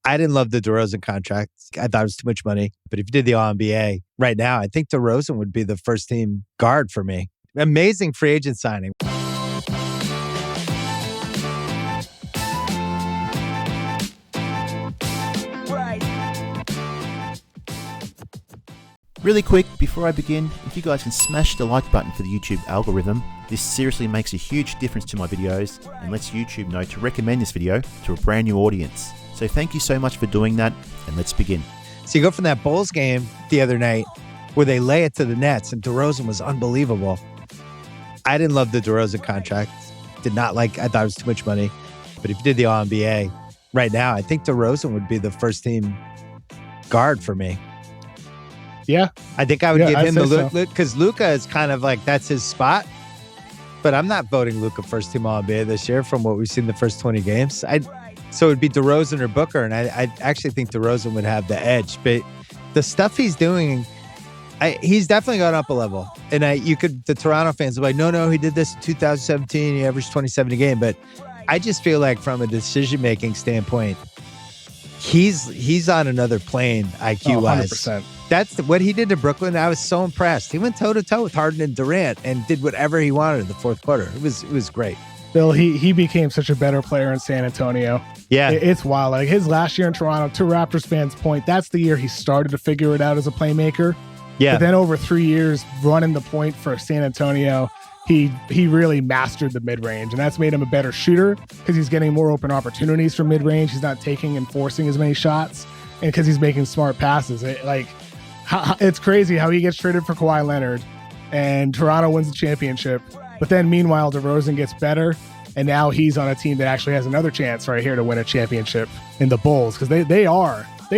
I didn't love the DeRozan contract. I thought it was too much money. But if you did the All-NBA right now, I think DeRozan would be the first team guard for me. Amazing free agent signing. Really quick, before I begin, if you guys can smash the like button for the YouTube algorithm, this seriously makes a huge difference to my videos and lets YouTube know to recommend this video to a brand new audience. So thank you so much for doing that, and let's begin. So you go from that Bulls game the other night where they lay it to the Nets and DeRozan was unbelievable. I didn't love the DeRozan contract. I thought it was too much money. But if you did the All-NBA right now, I think DeRozan would be the first team guard for me. Yeah. I think I would give him the look because Luka is kind of like, that's his spot. But I'm not voting Luka first team All-NBA this year from what we've seen the first 20 games. So it would be DeRozan or Booker, and I actually think DeRozan would have the edge. But the stuff he's doing, he's definitely gone up a level. And the Toronto fans are like, no, he did this in 2017. He averaged 27 a game. But I just feel like from a decision-making standpoint, he's on another plane IQ-wise. 100%. That's what he did to Brooklyn. I was so impressed. He went toe-to-toe with Harden and Durant and did whatever he wanted in the fourth quarter. It was great. Bill, he became such a better player in San Antonio. Yeah. It's wild. Like his last year in Toronto, to Raptors fans' point, that's the year he started to figure it out as a playmaker. Yeah. But then over 3 years running the point for San Antonio, he really mastered the mid-range, and that's made him a better shooter because he's getting more open opportunities for mid-range. He's not taking and forcing as many shots, and because he's making smart passes. It's crazy how he gets traded for Kawhi Leonard and Toronto wins the championship. But then meanwhile, DeRozan gets better. And now he's on a team that actually has another chance right here to win a championship in the Bulls. Because they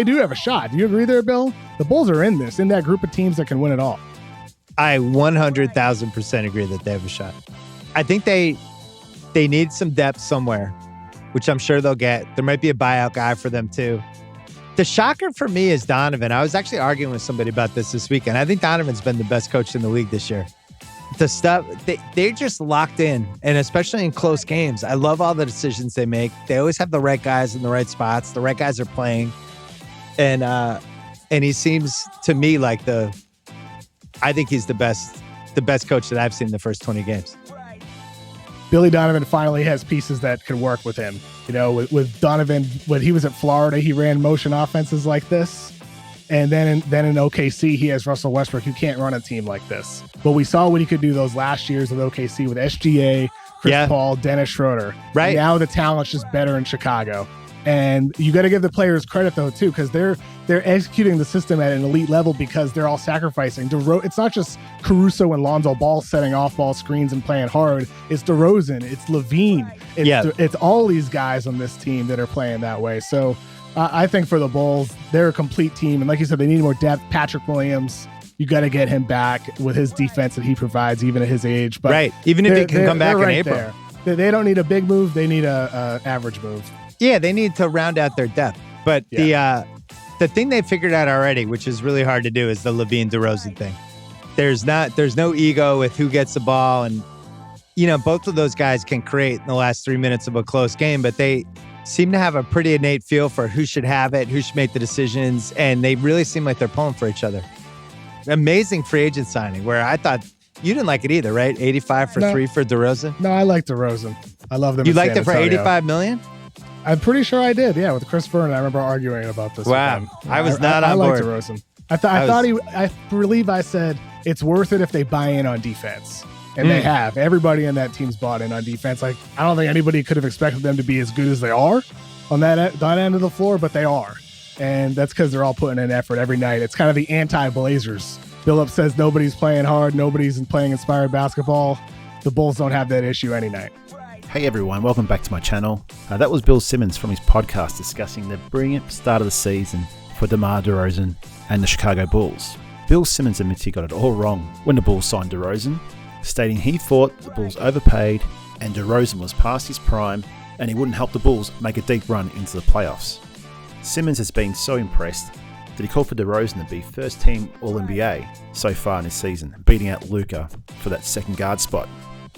do have a shot. Do you agree there, Bill? The Bulls are in that group of teams that can win it all. I 100,000% agree that they have a shot. I think they need some depth somewhere, which I'm sure they'll get. There might be a buyout guy for them too. The shocker for me is Donovan. I was actually arguing with somebody about this weekend. I think Donovan's been the best coach in the league this year. The stuff, they're just locked in, and especially in close games. I love all the decisions they make. They always have the right guys in the right spots. The right guys are playing. And he seems to me like I think he's the best coach that I've seen in the first 20 games. Billy Donovan finally has pieces that can work with him. You know, with Donovan, when he was at Florida, he ran motion offenses like this. And then in OKC, he has Russell Westbrook, who can't run a team like this. But we saw what he could do those last years with OKC with SGA, Chris Paul, Dennis Schroeder. Right. And now the talent's just better in Chicago. And you got to give the players credit, though, too, because they're executing the system at an elite level because they're all sacrificing. It's not just Caruso and Lonzo Ball setting off-ball screens and playing hard. It's DeRozan. It's LaVine. It's all these guys on this team that are playing that way. So I think for the Bulls, they're a complete team. And like you said, they need more depth. Patrick Williams, you got to get him back with his defense that he provides, even at his age. But right. Even if he can come back in April. They don't need a big move. They need a average move. Yeah, they need to round out their depth. But the thing they figured out already, which is really hard to do, is the LaVine DeRozan thing. There's no ego with who gets the ball. And, both of those guys can create in the last 3 minutes of a close game, but they seem to have a pretty innate feel for who should have it, who should make the decisions, and they really seem like they're pulling for each other. Amazing free agent signing, where I thought you didn't like it either, right? 85 for 3 for DeRozan? No, I like DeRozan. I love them. You liked it for $85 million? I'm pretty sure I did. Yeah, with Chris Vernon, I remember arguing about this. Wow, I was not on board. I liked DeRozan. I believe I said it's worth it if they buy in on defense. And they have. Everybody in that team's bought in on defense. Like, I don't think anybody could have expected them to be as good as they are on that end of the floor, but they are. And that's because they're all putting in effort every night. It's kind of the anti-Blazers. Billups says nobody's playing hard, nobody's playing inspired basketball. The Bulls don't have that issue any night. Hey everyone, welcome back to my channel. That was Bill Simmons from his podcast discussing the brilliant start of the season for DeMar DeRozan and the Chicago Bulls. Bill Simmons admits he got it all wrong when the Bulls signed DeRozan, stating he thought the Bulls overpaid and DeRozan was past his prime and he wouldn't help the Bulls make a deep run into the playoffs. Simmons has been so impressed that he called for DeRozan to be first team All-NBA so far in this season, beating out Luka for that second guard spot.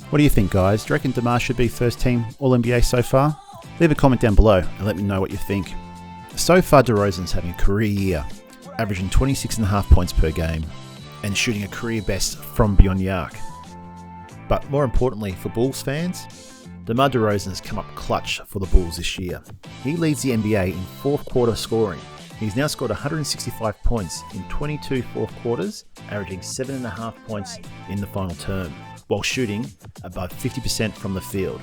What do you think, guys? Do you reckon DeMar should be first team All-NBA so far? Leave a comment down below and let me know what you think. So far, DeRozan's having a career year, averaging 26.5 points per game and shooting a career best from beyond the arc. But more importantly for Bulls fans, DeMar DeRozan has come up clutch for the Bulls this year. He leads the NBA in fourth quarter scoring. He's now scored 165 points in 22 fourth quarters, averaging 7.5 points in the final term, while shooting above 50% from the field.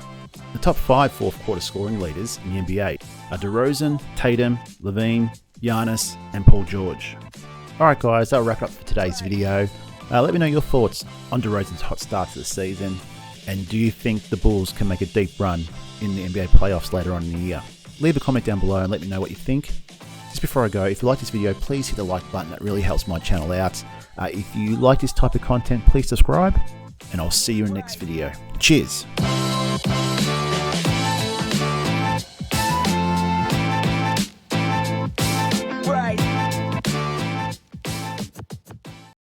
The top 5 fourth quarter scoring leaders in the NBA are DeRozan, Tatum, LaVine, Giannis, and Paul George. Alright guys, that'll wrap it up for today's video. Let me know your thoughts on DeRozan's hot start to the season, and do you think the Bulls can make a deep run in the NBA playoffs later on in the year? Leave a comment down below and let me know what you think. Just before I go, if you like this video, please hit the like button. That really helps my channel out. If you like this type of content, please subscribe, and I'll see you in the next video. Cheers!